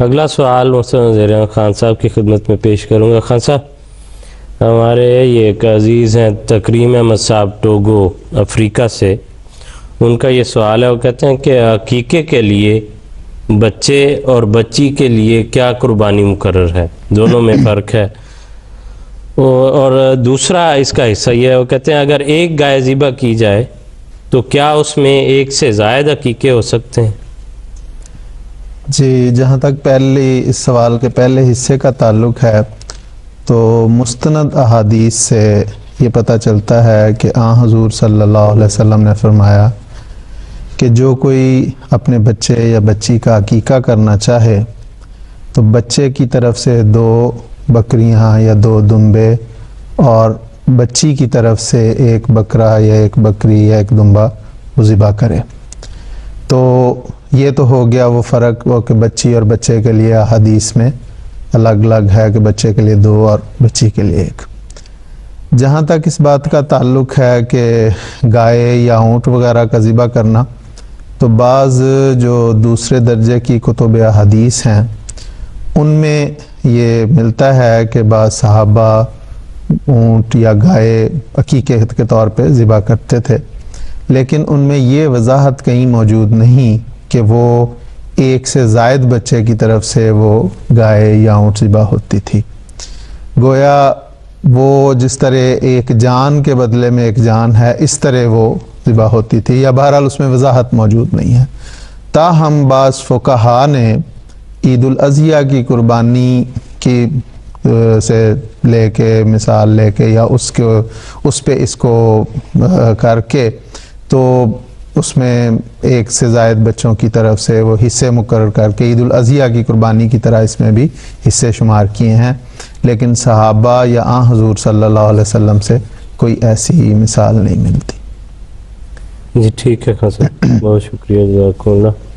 اگلا سوال محترم زیران خان صاحب کی خدمت میں پیش کروں گا. خان صاحب، ہمارے یہ ایک عزیز ہیں تکریم احمد صاحب ٹوگو افریقہ سے، ان کا یہ سوال ہے. وہ کہتے ہیں کہ عقیقے کے لیے بچے اور بچی کے لیے کیا قربانی مقرر ہے، دونوں میں فرق ہے؟ اور دوسرا اس کا حصہ یہ ہے، وہ کہتے ہیں اگر ایک گائے ذبح کی جائے تو کیا اس میں ایک سے زائد عقیقے ہو سکتے ہیں؟ جی، جہاں تک اس سوال کے پہلے حصے کا تعلق ہے تو مستند احادیث سے یہ پتہ چلتا ہے کہ حضور صلی اللہ علیہ وسلم نے فرمایا کہ جو کوئی اپنے بچے یا بچی کا عقیقہ کرنا چاہے تو بچے کی طرف سے 2 بکریاں یا 2 دمبے اور بچی کی طرف سے 1 بکرا یا 1 بکری یا 1 دمبا وہ ذبح کرے. تو یہ تو ہو گیا وہ فرق وہ کہ بچی اور بچے کے لیے حدیث میں الگ الگ ہے کہ بچے کے لیے 2 اور بچی کے لیے 1. جہاں تک اس بات کا تعلق ہے کہ گائے یا اونٹ وغیرہ کا ذبح کرنا، تو بعض جو دوسرے درجے کی کتب حدیث ہیں ان میں یہ ملتا ہے کہ بعض صحابہ اونٹ یا گائے عقیقے کے طور پہ ذبح کرتے تھے، لیکن ان میں یہ وضاحت کہیں موجود نہیں کہ وہ ایک سے زائد بچے کی طرف سے وہ گائے یا اونٹ ذبح ہوتی تھی. گویا وہ جس طرح ایک جان کے بدلے میں ایک جان ہے اس طرح وہ ذبح ہوتی تھی، یا بہرحال اس میں وضاحت موجود نہیں ہے. تاہم بعض فقہا نے عید الاضحیٰ کی قربانی کی سے لے کے مثال لے کے یا اس پہ اس کو کر کے تو اس میں ایک سے زائد بچوں کی طرف سے وہ حصے مقرر کر کے عید الاضحیٰ کی قربانی کی طرح اس میں بھی حصے شمار کیے ہیں، لیکن صحابہ یا حضور صلی اللہ علیہ وسلم سے کوئی ایسی مثال نہیں ملتی. جی ٹھیک ہے خان صاحب، بہت شکریہ، جزاک اللہ.